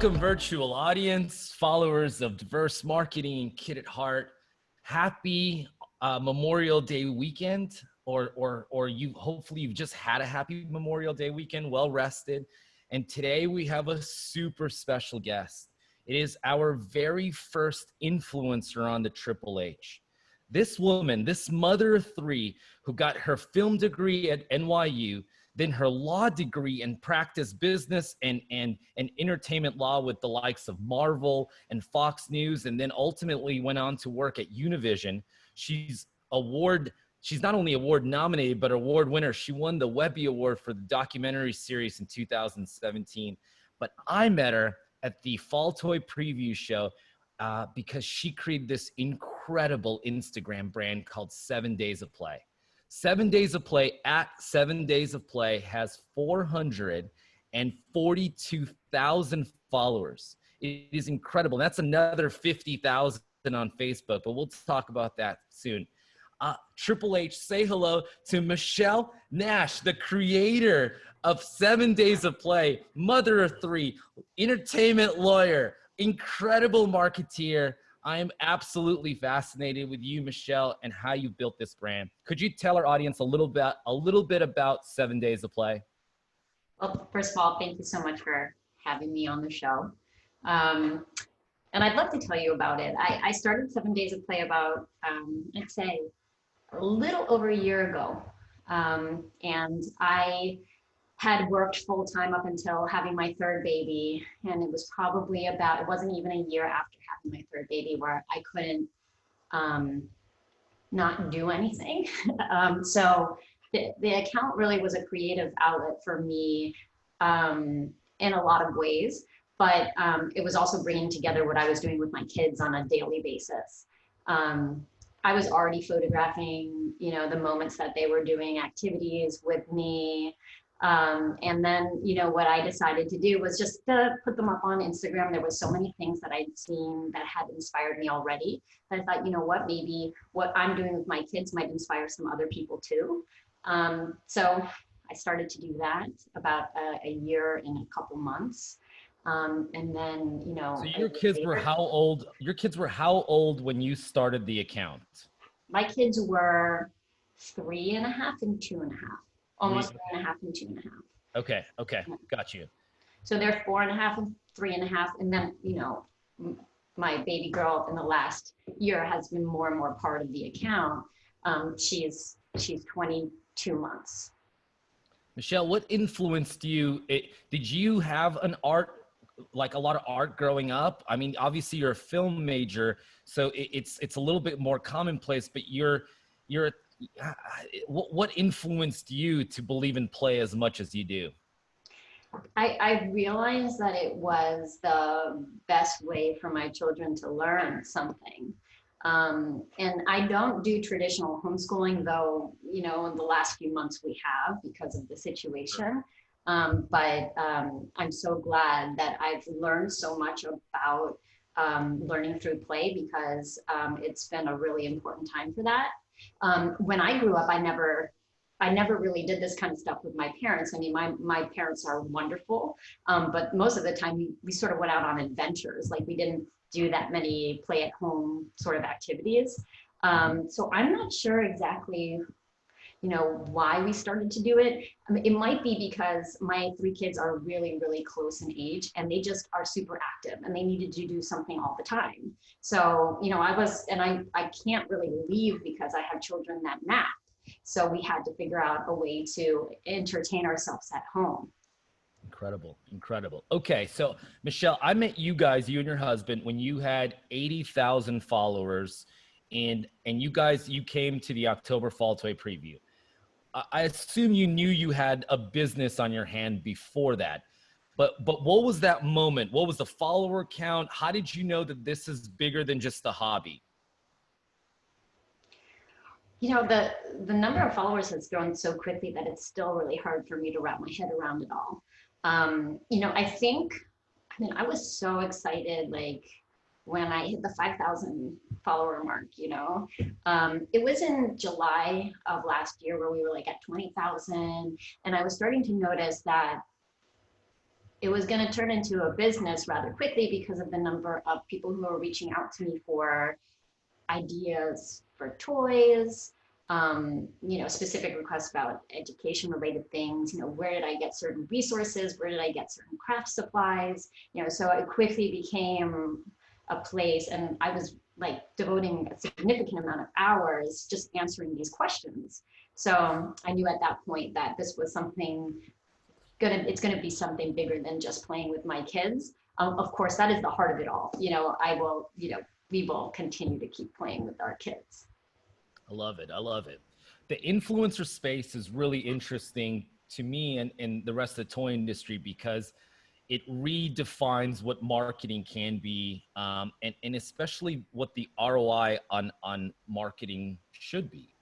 Welcome, virtual audience, followers of Diverse Marketing and Kid at Heart. Happy Memorial Day weekend, or you hopefully you've just had a happy Memorial Day weekend, well rested. And today we have a super special guest. It is our very first influencer on the Triple H. This woman, this mother of three, who got her film degree at NYU, then her law degree and practiced business and entertainment law with the likes of Marvel and Fox News, and then ultimately went on to work at Univision. She's not only award nominated, but award winner. She won the Webby Award for the documentary series in 2017. But I met her at the Fall Toy Preview Show because she created this incredible Instagram brand called 7DaysOfPlay. 7 Days of Play at 7 Days of Play has 442,000 followers. It is incredible. That's another 50,000 on Facebook, but we'll talk about that soon. Triple H, say hello to Michelle Nash, the creator of 7 Days of Play, mother of three, entertainment lawyer, incredible marketeer. I am absolutely fascinated with you, Michelle, and how you built this brand. Could you tell our audience a little bit about 7 Days of Play? Well, first of all, thank you so much for having me on the show. And I'd love to tell you about it. I started 7 Days of Play about, I'd say, a little over a year ago. And I had worked full time up until having my third baby. And it was probably it wasn't even a year after having my third baby where I couldn't not do anything. So the account really was a creative outlet for me in a lot of ways, but it was also bringing together what I was doing with my kids on a daily basis. I was already photographing, the moments that they were doing activities with me. And then, what I decided to do was just to put them up on Instagram. There was so many things that I'd seen that had inspired me already. And I thought, maybe what I'm doing with my kids might inspire some other people too. So I started to do that about a year and a couple months. And then, So your kids were how old? Your kids were how old when you started the account? My kids were 3.5 and 2.5. Almost 3.5 and 2.5. Okay. Got you. So they're 4.5 and 3.5. And then, my baby girl in the last year has been more and more part of the account. She's 22 months. Michelle, what influenced you? Did you have a lot of art growing up? I mean, obviously you're a film major, so it's a little bit more commonplace, but what influenced you to believe in play as much as you do? I realized that it was the best way for my children to learn something. And I don't do traditional homeschooling, though, in the last few months we have because of the situation. But I'm so glad that I've learned so much about learning through play because it's been a really important time for that. When I grew up, I never really did this kind of stuff with my parents. I mean, my parents are wonderful, but most of the time we sort of went out on adventures. Like we didn't do that many play at home sort of activities. So I'm not sure exactly, why we started to do it. I mean, it might be because my three kids are really, really close in age and they just are super active and they needed to do something all the time. So, I can't really leave because I have children that nap. So we had to figure out a way to entertain ourselves at home. Incredible. Okay, so Michelle, I met you guys, you and your husband, when you had 80,000 followers, and you came to the October Fall Toy Preview. I assume you knew you had a business on your hand before that, but what was that moment? What was the follower count? How did you know that this is bigger than just a hobby? The number of followers has grown so quickly that it's still really hard for me to wrap my head around it all. I was so excited, like when I hit the 5,000 follower mark, it was in July of last year where we were like at 20,000. And I was starting to notice that it was going to turn into a business rather quickly because of the number of people who were reaching out to me for ideas for toys, specific requests about education related things, where did I get certain resources, where did I get certain craft supplies, so it quickly became a place, and I was like devoting a significant amount of hours just answering these questions. So I knew at that point that this was something it's gonna be something bigger than just playing with my kids. Of course, that is the heart of it all. We will continue to keep playing with our kids. I love it. I love it. The influencer space is really interesting to me and the rest of the toy industry because it redefines what marketing can be, and especially what the ROI on marketing should be.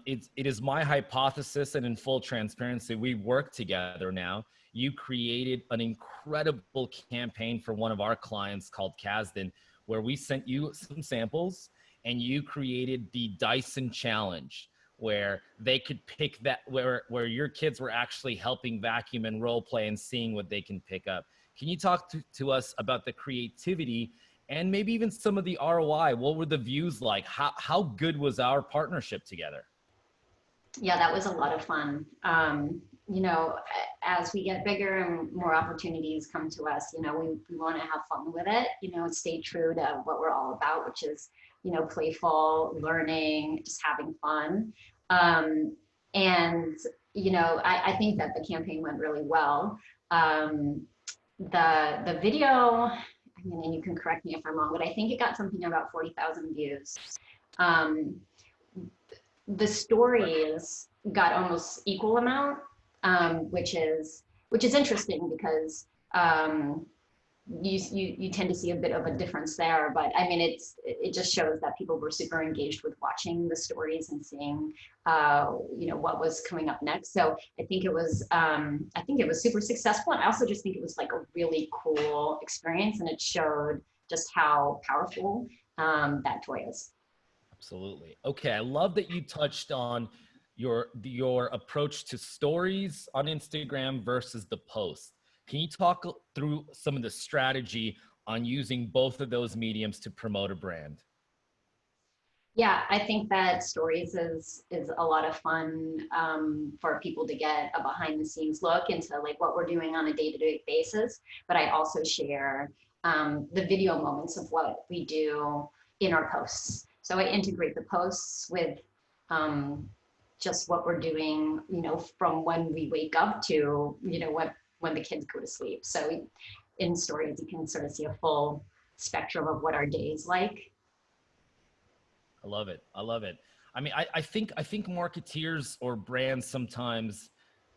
It is my hypothesis, and in full transparency, we work together now. You created an incredible campaign for one of our clients called Kasdan, where we sent you some samples and you created the Dyson Challenge, where they could pick that, where your kids were actually helping vacuum and role play and seeing what they can pick up. Can you talk to us about the creativity and maybe even some of the ROI? What were the views like? How good was our partnership together? Yeah, that was a lot of fun. As we get bigger and more opportunities come to us, we want to have fun with it, stay true to what we're all about, which is, playful, learning, just having fun. I think that the campaign went really well. The video, and you can correct me if I'm wrong, but I think it got something about 40,000 views. The stories got almost equal amount, which is interesting because you tend to see a bit of a difference there. But I mean, it just shows that people were super engaged with watching the stories and seeing what was coming up next. So I think it was super successful, and I also just think it was like a really cool experience, and it showed just how powerful that toy is. Absolutely. Okay, I love that you touched on your approach to stories on Instagram versus the post. Can you talk through some of the strategy on using both of those mediums to promote a brand? Yeah, I think that stories is a lot of fun for people to get a behind the scenes look into like what we're doing on a day-to-day basis. But I also share the video moments of what we do in our posts. So I integrate the posts with just what we're doing, from when we wake up to, when the kids go to sleep. So in stories, you can sort of see a full spectrum of what our day is like. I love it. I love it. I mean, I think marketeers or brands sometimes,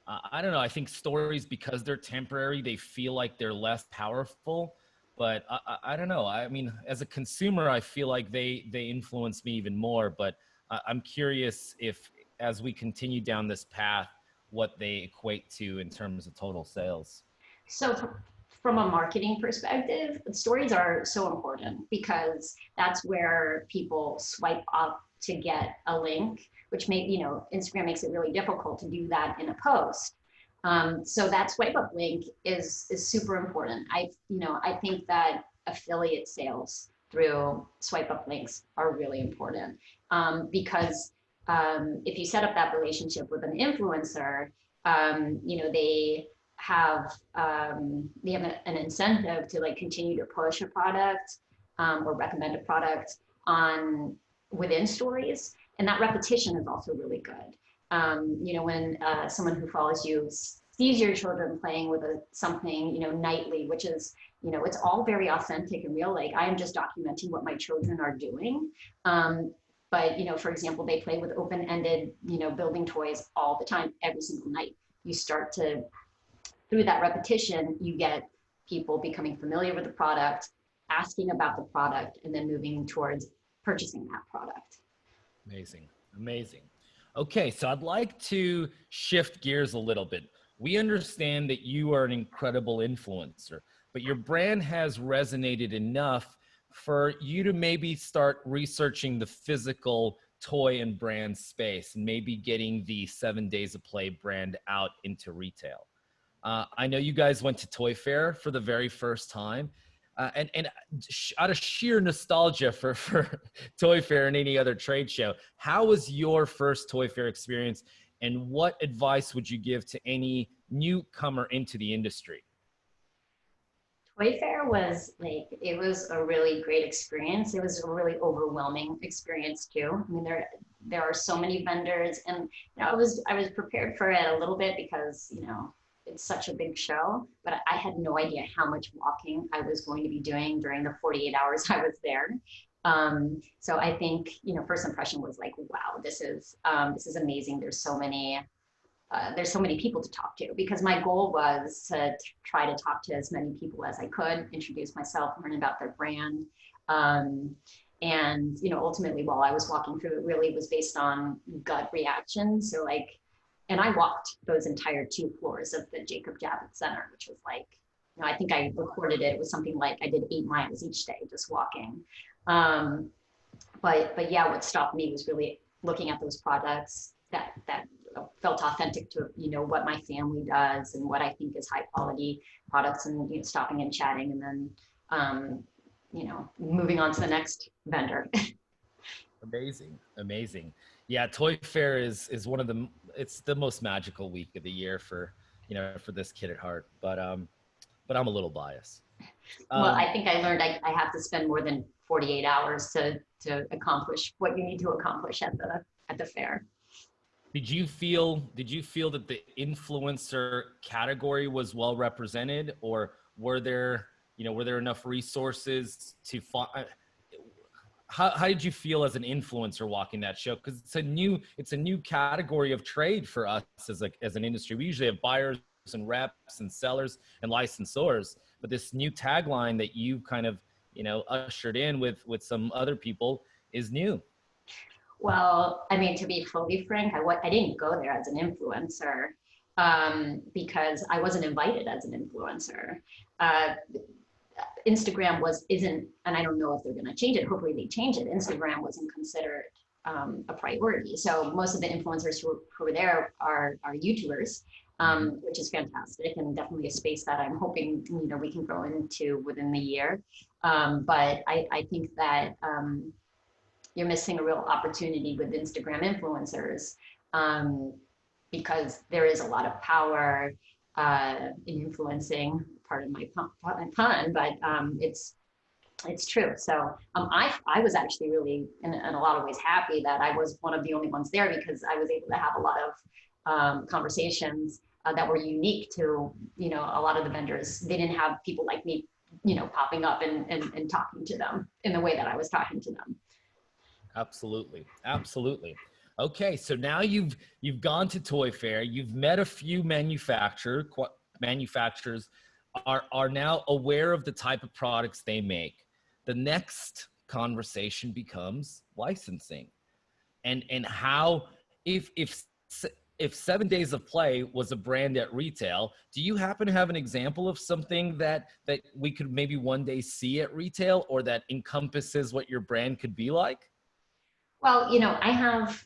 I don't know. I think stories, because they're temporary, they feel like they're less powerful. But I don't know. I mean, as a consumer, I feel like they influence me even more. But I'm curious if, as we continue down this path, what they equate to in terms of total sales. So from a marketing perspective, stories are so important because that's where people swipe up to get a link, which Instagram makes it really difficult to do that in a post. So that swipe up link is super important. I think that affiliate sales through swipe up links are really important because if you set up that relationship with an influencer, they have an incentive to like continue to push a product or recommend a product on within stories, and that repetition is also really good. When someone who follows you sees your children playing with something, nightly, which is, it's all very authentic and real. Like I am just documenting what my children are doing. But, for example, they play with open-ended, building toys all the time, every single night. Through that repetition, you get people becoming familiar with the product, asking about the product, and then moving towards purchasing that product. Amazing. Amazing. Okay, so I'd like to shift gears a little bit. We understand that you are an incredible influencer, but your brand has resonated enough for you to maybe start researching the physical toy and brand space and maybe getting the 7 Days of Play brand out into retail. I know you guys went to Toy Fair for the very first time. And out of sheer nostalgia for Toy Fair and any other trade show, how was your first Toy Fair experience, and what advice would you give to any newcomer into the industry? Toy Fair was like, it was a really great experience. It was a really overwhelming experience too. I mean, there are so many vendors, and I was prepared for it a little bit because it's such a big show, but I had no idea how much walking I was going to be doing during the 48 hours I was there. So I think first impression was like, wow, this is amazing. There's so many people to talk to, because my goal was to try to talk to as many people as I could, introduce myself, learn about their brand. And ultimately, while I was walking through, it really was based on gut reaction. So and I walked those entire 2 floors of the Jacob Javits Center, which was like, I think I recorded it. It was something like I did 8 miles each day just walking. But yeah, what stopped me was really looking at those products that felt authentic to what my family does and what I think is high quality products, and stopping and chatting, and then moving on to the next vendor. Amazing. Yeah, Toy Fair is one of it's the most magical week of the year for for this kid at heart. But I'm a little biased. Well, I think I learned I have to spend more than 48 hours to accomplish what you need to accomplish at the fair. Did you feel that the influencer category was well represented, or were there enough resources to find? How did you feel as an influencer walking that show? Because it's a new category of trade for us as an industry. We usually have buyers and reps and sellers and licensors, but this new tagline that you kind of ushered in with some other people is new. Well, I mean, to be fully frank, I didn't go there as an influencer because I wasn't invited as an influencer. Instagram isn't, and I don't know if they're going to change it. Hopefully they change it. Instagram wasn't considered a priority. So most of the influencers who were there are YouTubers, which is fantastic, and definitely a space that I'm hoping we can grow into within the year. But I think that you're missing a real opportunity with Instagram influencers, because there is a lot of power in influencing. Pardon my pun, but it's true. So I was actually really in a lot of ways happy that I was one of the only ones there, because I was able to have a lot of conversations that were unique to a lot of the vendors. They didn't have people like me popping up and talking to them in the way that I was talking to them. Absolutely. Okay, so now you've gone to Toy Fair, you've met a few manufacturers are now aware of the type of products they make. The next conversation becomes licensing, and how if 7 Days of Play was a brand at retail, do you happen to have an example of something that we could maybe one day see at retail, or that encompasses what your brand could be like? Well, I have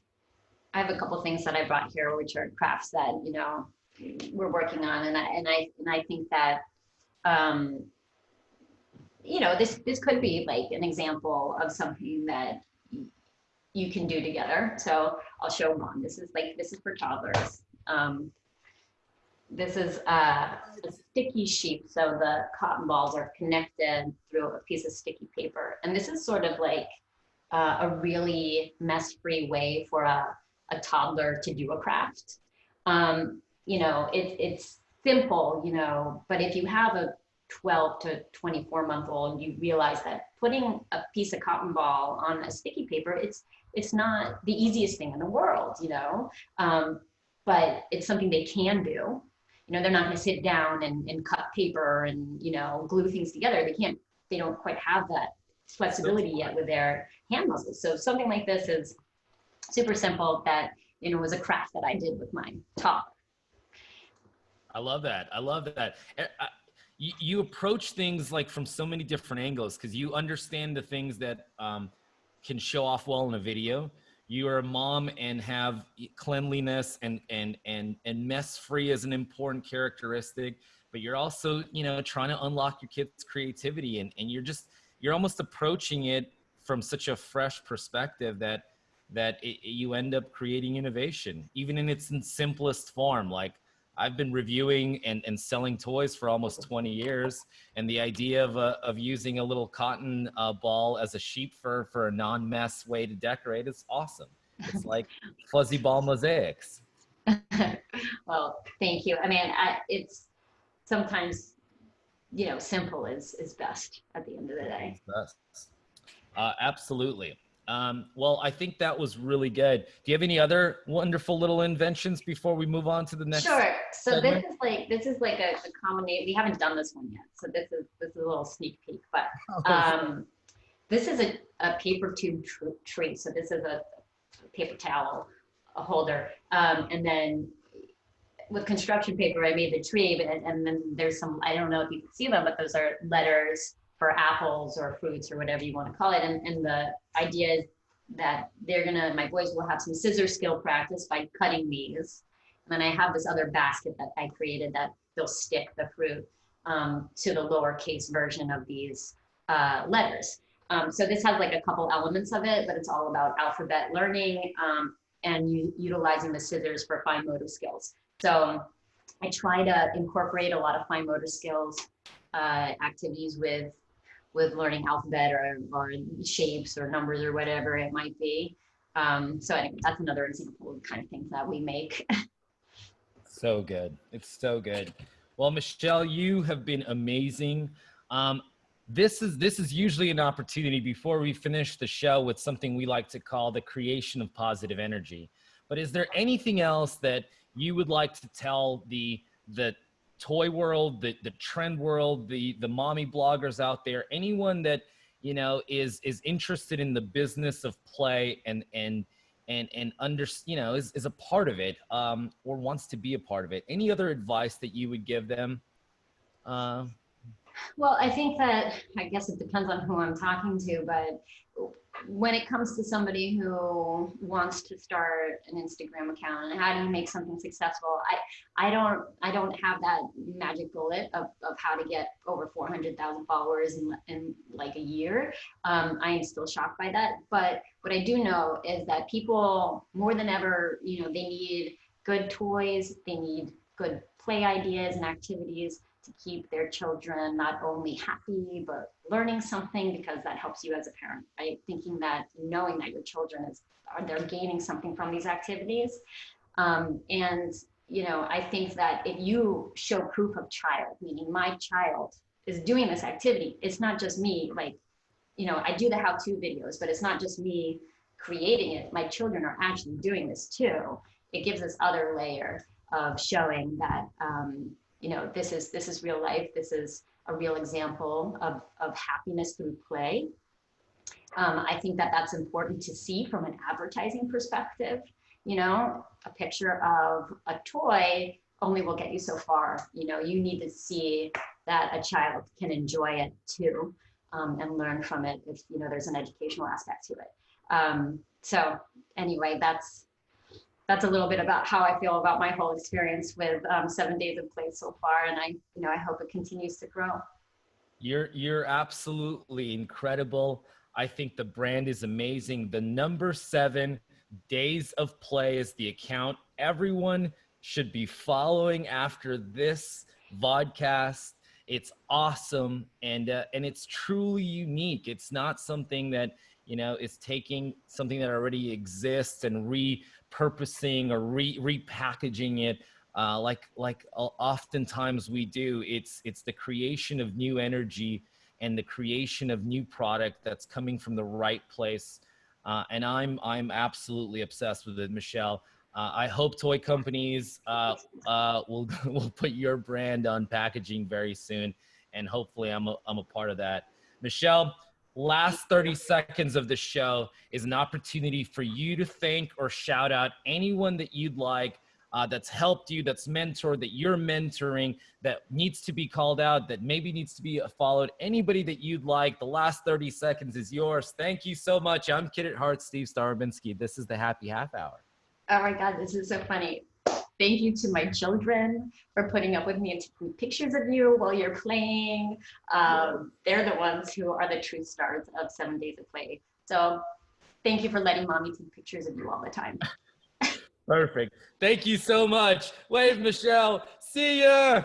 a couple things that I brought here, which are crafts that we're working on, and I think that this could be like an example of something that you can do together. So I'll show one. This is for toddlers. This is a sticky sheet. So the cotton balls are connected through a piece of sticky paper, and this is sort of like a really mess-free way for a toddler to do a craft. It's simple, but if you have a 12 to 24 month old, you realize that putting a piece of cotton ball on a sticky paper, it's not the easiest thing in the world, but it's something they can do. They're not going to sit down and cut paper and, glue things together. They don't quite have that flexibility yet with their hand muscles. So something like this is super simple that, was a craft that I did with my toddler. I love that. You approach things like from so many different angles, because you understand the things that can show off well in a video. you are a mom and have cleanliness and mess free as an important characteristic, but you're also, you know, trying to unlock your kids' creativity, and you're almost approaching it from such a fresh perspective that you end up creating innovation, even in its simplest form. Like, I've been reviewing and selling toys for almost 20 years. And the idea of using a little cotton ball as a sheep fur for a non-mess way to decorate is awesome. It's like fuzzy ball mosaics. Well, thank you. I mean, it's sometimes, you know, simple is best at the end of the day. Absolutely. Well, I think that was really good. Do you have any other wonderful little inventions before we move on to the next? Sure. So segment? this is like a combination. We haven't done this one yet, so this is a little sneak peek. But this is a paper tube tree. So this is a paper towel holder, and then with construction paper, I made the tree, and then there's some, I don't know if you can see them, but those are letters for apples or fruits or whatever you want to call it. And the idea is that my boys will have some scissor skill practice by cutting these. And then I have this other basket that I created that they'll stick the fruit to the lowercase version of these letters. So this has like a couple elements of it, but it's all about alphabet learning and utilizing the scissors for fine motor skills. So I try to incorporate a lot of fine motor skills activities with learning alphabet or shapes or numbers or whatever it might be. So anyway, that's another example of the kind of things that we make. So good. It's so good. Well, Michelle, you have been amazing. This is usually an opportunity before we finish the show with something we like to call the creation of positive energy. But is there anything else that you would like to tell the toy world, the trend world, the mommy bloggers out there, anyone that, you know, is interested in the business of play and under, you know, is a part of it, or wants to be a part of it? Any other advice that you would give them? Well, I think that, I guess it depends on who I'm talking to, but when it comes to somebody who wants to start an Instagram account and how do you make something successful, I don't have that magic bullet of how to get over 400,000 followers in like a year. I am still shocked by that. But what I do know is that people more than ever, you know, they need good toys, they need good play ideas and activities to keep their children not only happy, but learning something, because that helps you as a parent, right? Thinking that, knowing that your children they're gaining something from these activities. And, you know, I think that if you show proof of child, meaning my child is doing this activity, it's not just me, like, you know, I do the how-to videos, but it's not just me creating it. My children are actually doing this too. It gives this other layer of showing that, you know, this is real life. This is a real example of happiness through play. I think that that's important to see from an advertising perspective. You know, a picture of a toy only will get you so far. You know, you need to see that a child can enjoy it too, and learn from it if, you know, there's an educational aspect to it. So anyway, that's a little bit about how I feel about my whole experience with 7 Days of Play so far, and I hope it continues to grow. You're absolutely incredible. I think the brand is amazing. The number 7 Days of Play is the account everyone should be following after this vodcast. It's awesome, and it's truly unique. It's not something that, you know, is taking something that already exists and repurposing or repackaging it like oftentimes we do. It's the creation of new energy and the creation of new product that's coming from the right place. And I'm absolutely obsessed with it, Michelle. I hope toy companies will put your brand on packaging very soon, and hopefully I'm a part of that. Michelle, last 30 seconds of the show is an opportunity for you to thank or shout out anyone that you'd like, that's helped you, that's mentored, that you're mentoring, that needs to be called out, that maybe needs to be followed, anybody that you'd like, the last 30 seconds is yours. Thank you so much. I'm Kid at Heart, Steve Starobinski. This is the Happy Half Hour. Oh my God, this is so funny. Thank you to my children for putting up with me and taking pictures of you while you're playing. They're the ones who are the true stars of 7 Days of Play. So thank you for letting mommy take pictures of you all the time. Perfect. Thank you so much. Wave, Michelle. See ya.